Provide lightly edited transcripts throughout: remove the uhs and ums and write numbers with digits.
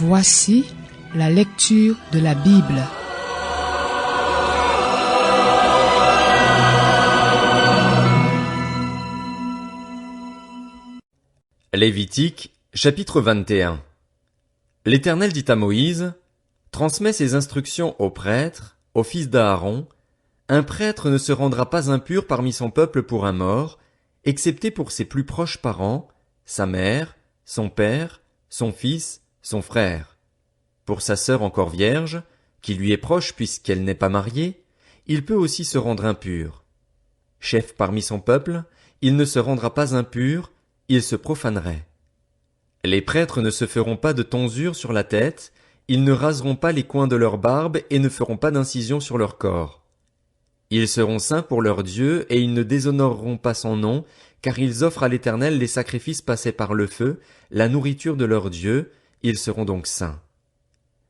Voici la lecture de la Bible. Lévitique, chapitre 21. L'Éternel dit à Moïse, « Transmets ces instructions aux prêtres, aux fils d'Aaron. Un prêtre ne se rendra pas impur parmi son peuple pour un mort, excepté pour ses plus proches parents, sa mère, son père, son fils, son frère. Pour sa sœur encore vierge, qui lui est proche puisqu'elle n'est pas mariée, il peut aussi se rendre impur. Chef parmi son peuple, il ne se rendra pas impur, il se profanerait. Les prêtres ne se feront pas de tonsure sur la tête, ils ne raseront pas les coins de leur barbe et ne feront pas d'incision sur leur corps. Ils seront saints pour leur Dieu et ils ne déshonoreront pas son nom, car ils offrent à l'Éternel les sacrifices passés par le feu, la nourriture de leur Dieu, ils seront donc saints.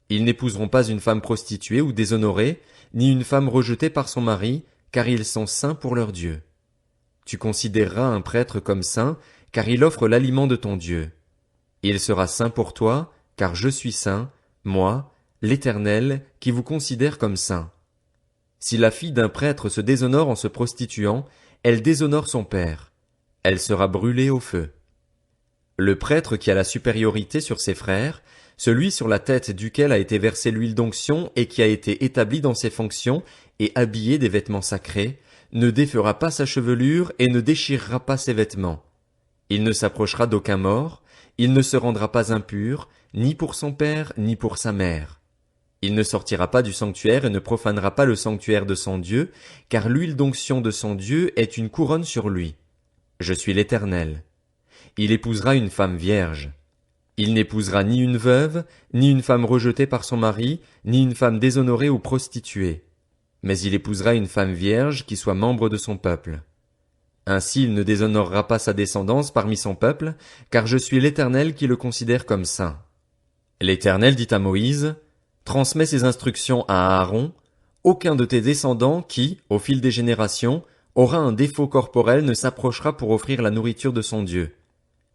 Ils n'épouseront pas une femme prostituée ou déshonorée, ni une femme rejetée par son mari, car ils sont saints pour leur Dieu. Tu considéreras un prêtre comme saint, car il offre l'aliment de ton Dieu. Il sera saint pour toi, car je suis saint, moi, l'Éternel, qui vous considère comme saint. Si la fille d'un prêtre se déshonore en se prostituant, elle déshonore son père. Elle sera brûlée au feu. Le prêtre qui a la supériorité sur ses frères, celui sur la tête duquel a été versée l'huile d'onction et qui a été établi dans ses fonctions et habillé des vêtements sacrés, ne défera pas sa chevelure et ne déchirera pas ses vêtements. Il ne s'approchera d'aucun mort, il ne se rendra pas impur, ni pour son père, ni pour sa mère. Il ne sortira pas du sanctuaire et ne profanera pas le sanctuaire de son Dieu, car l'huile d'onction de son Dieu est une couronne sur lui. Je suis l'Éternel. Il épousera une femme vierge. Il n'épousera ni une veuve, ni une femme rejetée par son mari, ni une femme déshonorée ou prostituée. Mais il épousera une femme vierge qui soit membre de son peuple. Ainsi il ne déshonorera pas sa descendance parmi son peuple, car je suis l'Éternel qui le considère comme saint. L'Éternel dit à Moïse, « Transmets ces instructions à Aaron, aucun de tes descendants qui, au fil des générations, aura un défaut corporel ne s'approchera pour offrir la nourriture de son Dieu.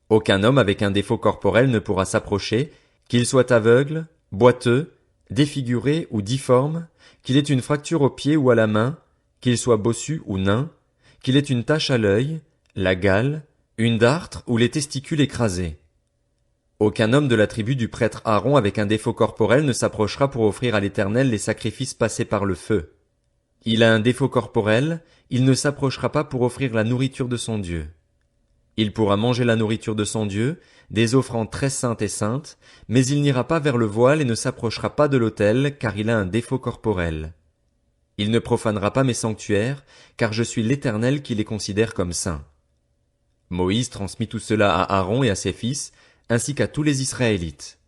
Aucun homme avec un défaut corporel ne pourra s'approcher, qu'il soit aveugle, boiteux, défiguré ou difforme, qu'il ait une fracture au pied ou à la main, qu'il soit bossu ou nain, qu'il ait une tache à l'œil, la gale, une dartre ou les testicules écrasés. Aucun homme de la tribu du prêtre Aaron avec un défaut corporel ne s'approchera pour offrir à l'Éternel les sacrifices passés par le feu. Il a un défaut corporel, il ne s'approchera pas pour offrir la nourriture de son Dieu. Il pourra manger la nourriture de son Dieu, des offrandes très saintes et saintes, mais il n'ira pas vers le voile et ne s'approchera pas de l'autel, car il a un défaut corporel. Il ne profanera pas mes sanctuaires, car je suis l'Éternel qui les considère comme saints. Moïse transmit tout cela à Aaron et à ses fils, ainsi qu'à tous les Israélites.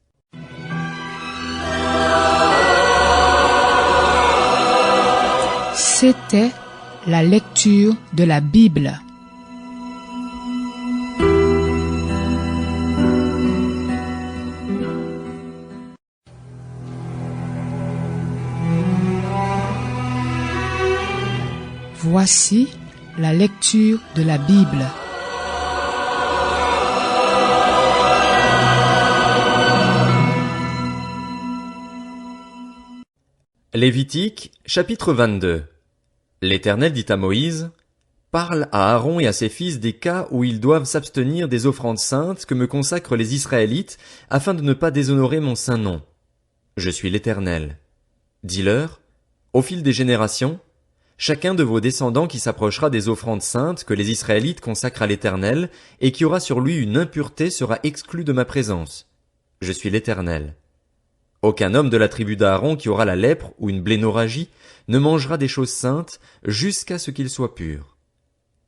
C'était la lecture de la Bible. Voici la lecture de la Bible. Lévitique, chapitre 22. L'Éternel dit à Moïse, « Parle à Aaron et à ses fils des cas où ils doivent s'abstenir des offrandes saintes que me consacrent les Israélites, afin de ne pas déshonorer mon saint nom. Je suis l'Éternel. Dis-leur, au fil des générations, chacun de vos descendants qui s'approchera des offrandes saintes que les Israélites consacrent à l'Éternel et qui aura sur lui une impureté sera exclu de ma présence. Je suis l'Éternel. Aucun homme de la tribu d'Aaron qui aura la lèpre ou une blénorragie ne mangera des choses saintes jusqu'à ce qu'il soit pur.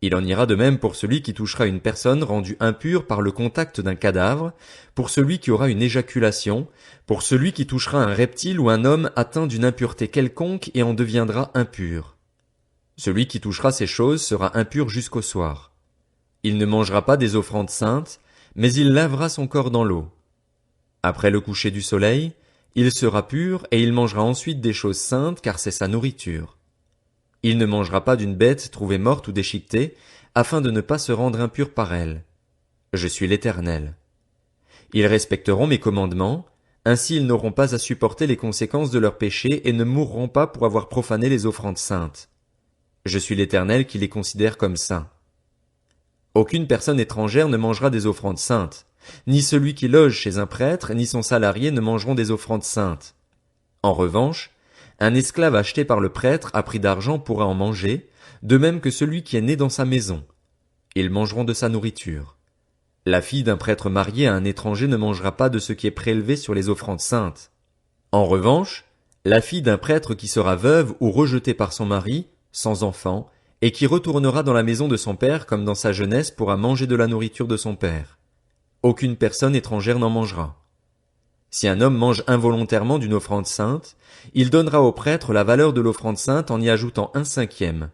Il en ira de même pour celui qui touchera une personne rendue impure par le contact d'un cadavre, pour celui qui aura une éjaculation, pour celui qui touchera un reptile ou un homme atteint d'une impureté quelconque et en deviendra impur. Celui qui touchera ces choses sera impur jusqu'au soir. Il ne mangera pas des offrandes saintes, mais il lavera son corps dans l'eau. Après le coucher du soleil, il sera pur et il mangera ensuite des choses saintes car c'est sa nourriture. Il ne mangera pas d'une bête trouvée morte ou déchiquetée, afin de ne pas se rendre impur par elle. Je suis l'Éternel. Ils respecteront mes commandements, Ainsi ils n'auront pas à supporter les conséquences de leurs péchés et ne mourront pas pour avoir profané les offrandes saintes. Je suis l'Éternel qui les considère comme saints. Aucune personne étrangère ne mangera des offrandes saintes. Ni celui qui loge chez un prêtre, ni son salarié ne mangeront des offrandes saintes. En revanche, un esclave acheté par le prêtre à prix d'argent pourra en manger, de même que celui qui est né dans sa maison. Ils mangeront de sa nourriture. La fille d'un prêtre marié à un étranger ne mangera pas de ce qui est prélevé sur les offrandes saintes. En revanche, la fille d'un prêtre qui sera veuve ou rejetée par son mari, sans enfant, et qui retournera dans la maison de son père comme dans sa jeunesse pourra manger de la nourriture de son père. Aucune personne étrangère n'en mangera. Si un homme mange involontairement d'une offrande sainte, il donnera au prêtre la valeur de l'offrande sainte en y ajoutant 1/5.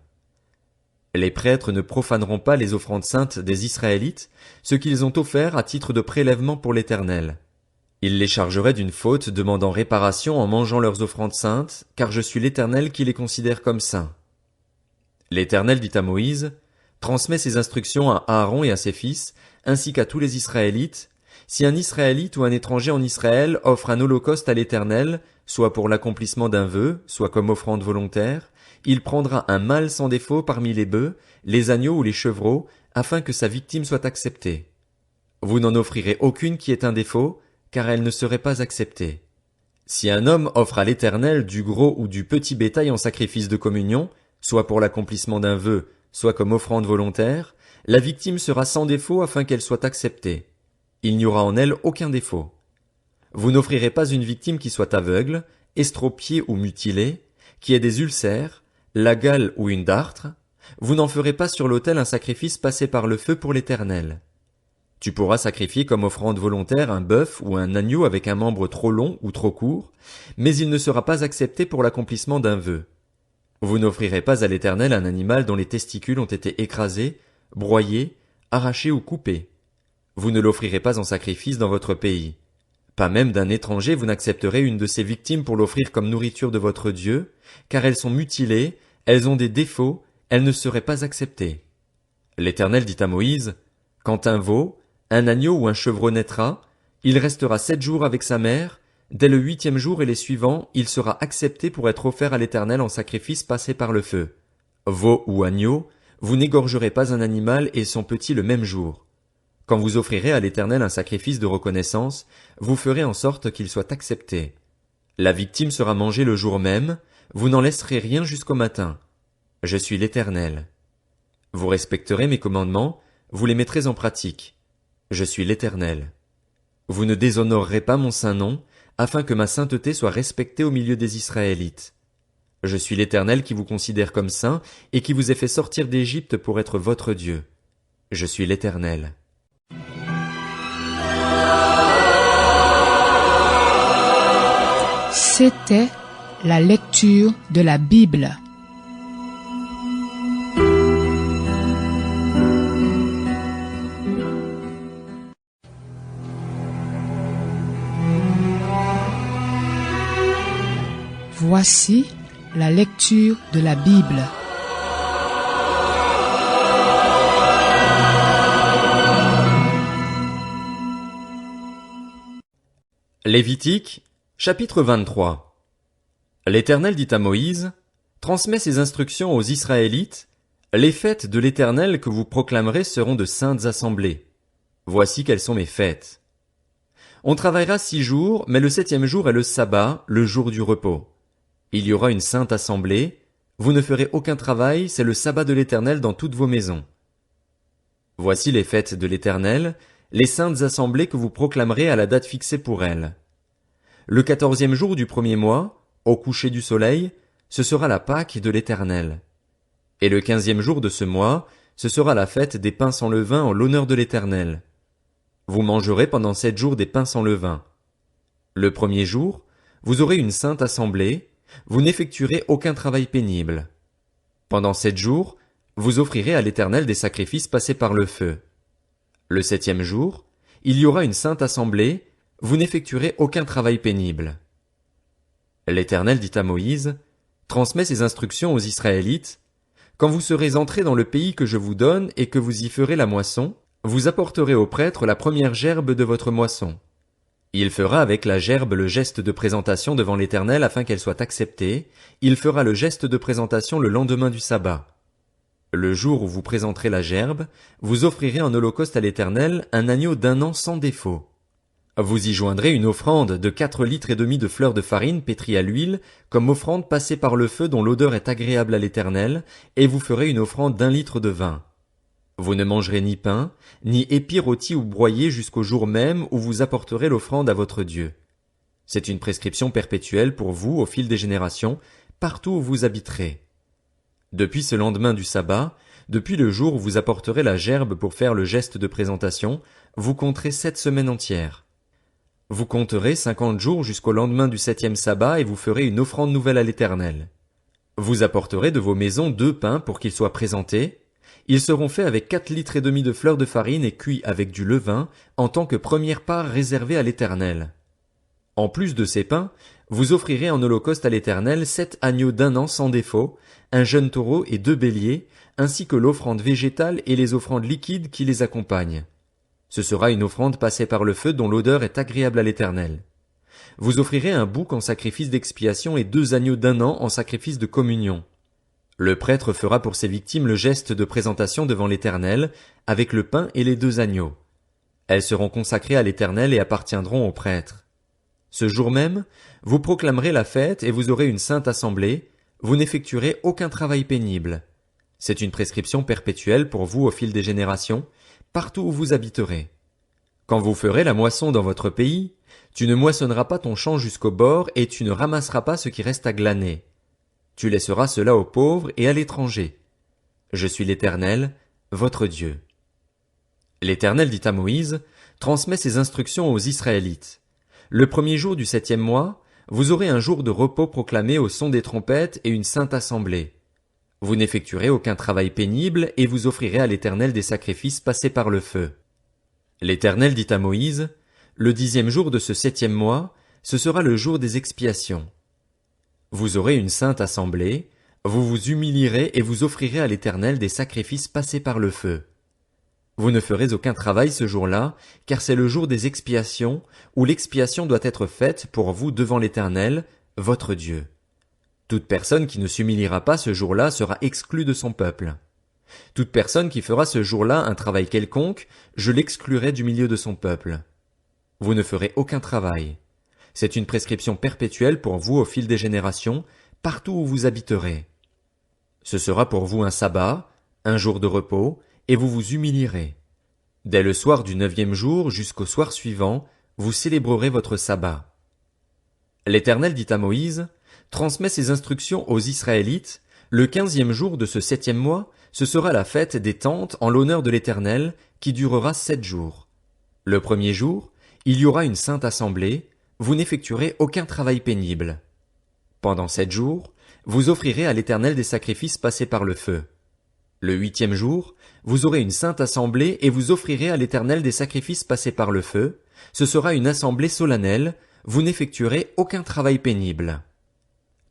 Les prêtres ne profaneront pas les offrandes saintes des Israélites, ce qu'ils ont offert à titre de prélèvement pour l'Éternel. Ils les chargeraient d'une faute demandant réparation en mangeant leurs offrandes saintes, car je suis l'Éternel qui les considère comme saints. L'Éternel dit à Moïse, transmets ces instructions à Aaron et à ses fils, ainsi qu'à tous les Israélites. Si un Israélite ou un étranger en Israël offre un holocauste à l'Éternel, soit pour l'accomplissement d'un vœu, soit comme offrande volontaire, il prendra un mâle sans défaut parmi les bœufs, les agneaux ou les chevreaux, afin que sa victime soit acceptée. Vous n'en offrirez aucune qui ait un défaut, car elle ne serait pas acceptée. Si un homme offre à l'Éternel du gros ou du petit bétail en sacrifice de communion, soit pour l'accomplissement d'un vœu, soit comme offrande volontaire, la victime sera sans défaut afin qu'elle soit acceptée. Il n'y aura en elle aucun défaut. Vous n'offrirez pas une victime qui soit aveugle, estropiée ou mutilée, qui ait des ulcères, la gale ou une dartre. Vous n'en ferez pas sur l'autel un sacrifice passé par le feu pour l'Éternel. Tu pourras sacrifier comme offrande volontaire un bœuf ou un agneau avec un membre trop long ou trop court, mais il ne sera pas accepté pour l'accomplissement d'un vœu. Vous n'offrirez pas à l'Éternel un animal dont les testicules ont été écrasés, broyés, arrachés ou coupés. Vous ne l'offrirez pas en sacrifice dans votre pays. Pas même d'un étranger vous n'accepterez une de ces victimes pour l'offrir comme nourriture de votre Dieu, car elles sont mutilées, elles ont des défauts, elles ne seraient pas acceptées. L'Éternel dit à Moïse, quand un veau, un agneau ou un chevreau naîtra, il restera 7 jours avec sa mère, dès le 8e jour et les suivants, il sera accepté pour être offert à l'Éternel en sacrifice passé par le feu. Veau ou agneau, vous n'égorgerez pas un animal et son petit le même jour. Quand vous offrirez à l'Éternel un sacrifice de reconnaissance, vous ferez en sorte qu'il soit accepté. La victime sera mangée le jour même, vous n'en laisserez rien jusqu'au matin. Je suis l'Éternel. Vous respecterez mes commandements, vous les mettrez en pratique. Je suis l'Éternel. Vous ne déshonorerez pas mon saint nom, afin que ma sainteté soit respectée au milieu des Israélites. Je suis l'Éternel qui vous considère comme saint et qui vous ai fait sortir d'Égypte pour être votre Dieu. Je suis l'Éternel. C'était la lecture de la Bible. Voici la lecture de la Bible. Lévitique, chapitre 23. L'Éternel dit à Moïse, transmets ces instructions aux Israélites, les fêtes de l'Éternel que vous proclamerez seront de saintes assemblées. Voici quelles sont mes fêtes. On travaillera 6 jours, mais le 7e jour est le sabbat, le jour du repos. Il y aura une sainte assemblée, vous ne ferez aucun travail, c'est le sabbat de l'Éternel dans toutes vos maisons. Voici les fêtes de l'Éternel, les saintes assemblées que vous proclamerez à la date fixée pour elles. Le 14e jour du 1er mois, au coucher du soleil, ce sera la Pâque de l'Éternel. Et le 15e jour de ce mois, ce sera la fête des pains sans levain en l'honneur de l'Éternel. Vous mangerez pendant 7 jours des pains sans levain. Le 1er jour, vous aurez une sainte assemblée, vous n'effectuerez aucun travail pénible. Pendant 7 jours, vous offrirez à l'Éternel des sacrifices passés par le feu. Le 7e jour, il y aura une sainte assemblée, vous n'effectuerez aucun travail pénible. L'Éternel dit à Moïse, transmets ces instructions aux Israélites, quand vous serez entrés dans le pays que je vous donne et que vous y ferez la moisson, vous apporterez au prêtre la première gerbe de votre moisson. Il fera avec la gerbe le geste de présentation devant l'Éternel afin qu'elle soit acceptée. Il fera le geste de présentation le lendemain du sabbat. Le jour où vous présenterez la gerbe, vous offrirez en holocauste à l'Éternel un agneau d'1 an sans défaut. Vous y joindrez une offrande de 4,5 litres de fleur de farine pétrie à l'huile, comme offrande passée par le feu dont l'odeur est agréable à l'Éternel, et vous ferez une offrande d'1 litre de vin. Vous ne mangerez ni pain, ni épis rôtis ou broyés jusqu'au jour même où vous apporterez l'offrande à votre Dieu. C'est une prescription perpétuelle pour vous au fil des générations, partout où vous habiterez. Depuis ce lendemain du sabbat, depuis le jour où vous apporterez la gerbe pour faire le geste de présentation, vous compterez 7 semaines entières. Vous compterez 50 jours jusqu'au lendemain du 7e sabbat et vous ferez une offrande nouvelle à l'Éternel. Vous apporterez de vos maisons 2 pains pour qu'ils soient présentés. Ils seront faits avec 4,5 litres de fleur de farine et cuits avec du levain en tant que première part réservée à l'Éternel. En plus de ces pains, vous offrirez en holocauste à l'Éternel 7 agneaux d'1 an sans défaut, un jeune taureau et 2 béliers, ainsi que l'offrande végétale et les offrandes liquides qui les accompagnent. Ce sera une offrande passée par le feu dont l'odeur est agréable à l'Éternel. Vous offrirez un bouc en sacrifice d'expiation et 2 agneaux d'1 an en sacrifice de communion. Le prêtre fera pour ses victimes le geste de présentation devant l'Éternel, avec le pain et les 2 agneaux. Elles seront consacrées à l'Éternel et appartiendront au prêtre. Ce jour même, vous proclamerez la fête et vous aurez une sainte assemblée, vous n'effectuerez aucun travail pénible. C'est une prescription perpétuelle pour vous au fil des générations, partout où vous habiterez. Quand vous ferez la moisson dans votre pays, tu ne moissonneras pas ton champ jusqu'au bord et tu ne ramasseras pas ce qui reste à glaner. Tu laisseras cela aux pauvres et à l'étranger. Je suis l'Éternel, votre Dieu. L'Éternel dit à Moïse, transmets ces instructions aux Israélites. Le premier jour du 7e mois, vous aurez un jour de repos proclamé au son des trompettes et une sainte assemblée. Vous n'effectuerez aucun travail pénible et vous offrirez à l'Éternel des sacrifices passés par le feu. L'Éternel dit à Moïse, le 10e jour de ce 7e mois, ce sera le jour des expiations. Vous aurez une sainte assemblée, vous vous humilierez et vous offrirez à l'Éternel des sacrifices passés par le feu. Vous ne ferez aucun travail ce jour-là, car c'est le jour des expiations, où l'expiation doit être faite pour vous devant l'Éternel, votre Dieu. Toute personne qui ne s'humiliera pas ce jour-là sera exclue de son peuple. Toute personne qui fera ce jour-là un travail quelconque, je l'exclurai du milieu de son peuple. Vous ne ferez aucun travail. C'est une prescription perpétuelle pour vous au fil des générations, partout où vous habiterez. Ce sera pour vous un sabbat, un jour de repos, et vous vous humilierez. Dès le soir du 9e jour jusqu'au soir suivant, vous célébrerez votre sabbat. L'Éternel dit à Moïse, transmets ces instructions aux Israélites, le 15e jour de ce 7e mois, ce sera la fête des tentes en l'honneur de l'Éternel, qui durera 7 jours. Le premier jour, il y aura une sainte assemblée, vous n'effectuerez aucun travail pénible. Pendant 7 jours, vous offrirez à l'Éternel des sacrifices passés par le feu. Le 8e jour, vous aurez une sainte assemblée et vous offrirez à l'Éternel des sacrifices passés par le feu. Ce sera une assemblée solennelle, vous n'effectuerez aucun travail pénible.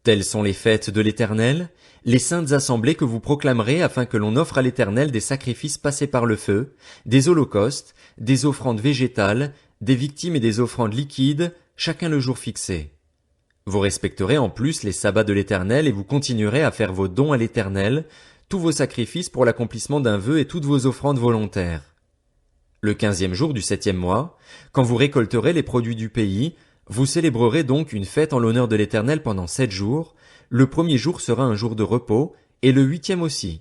Telles sont les fêtes de l'Éternel, les saintes assemblées que vous proclamerez afin que l'on offre à l'Éternel des sacrifices passés par le feu, des holocaustes, des offrandes végétales, des victimes et des offrandes liquides, chacun le jour fixé. Vous respecterez en plus les sabbats de l'Éternel et vous continuerez à faire vos dons à l'Éternel, tous vos sacrifices pour l'accomplissement d'un vœu et toutes vos offrandes volontaires. Le 15e jour du 7e mois, quand vous récolterez les produits du pays, vous célébrerez donc une fête en l'honneur de l'Éternel pendant 7 jours. Le premier jour sera un jour de repos, et le 8e aussi.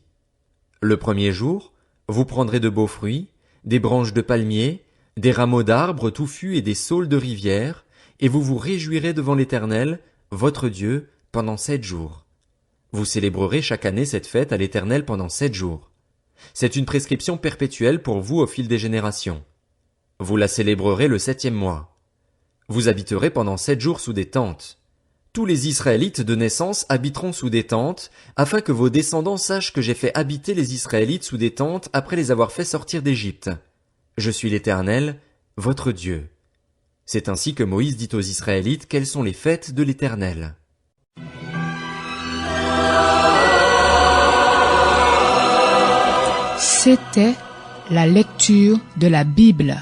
Le premier jour, vous prendrez de beaux fruits, des branches de palmier, des rameaux d'arbres touffus et des saules de rivière, et vous vous réjouirez devant l'Éternel, votre Dieu, pendant 7 jours. Vous célébrerez chaque année cette fête à l'Éternel pendant 7 jours. C'est une prescription perpétuelle pour vous au fil des générations. Vous la célébrerez le 7e mois. Vous habiterez pendant 7 jours sous des tentes. Tous les Israélites de naissance habiteront sous des tentes, afin que vos descendants sachent que j'ai fait habiter les Israélites sous des tentes après les avoir fait sortir d'Égypte. Je suis l'Éternel, votre Dieu. C'est ainsi que Moïse dit aux Israélites quelles sont les fêtes de l'Éternel. C'était la lecture de la Bible.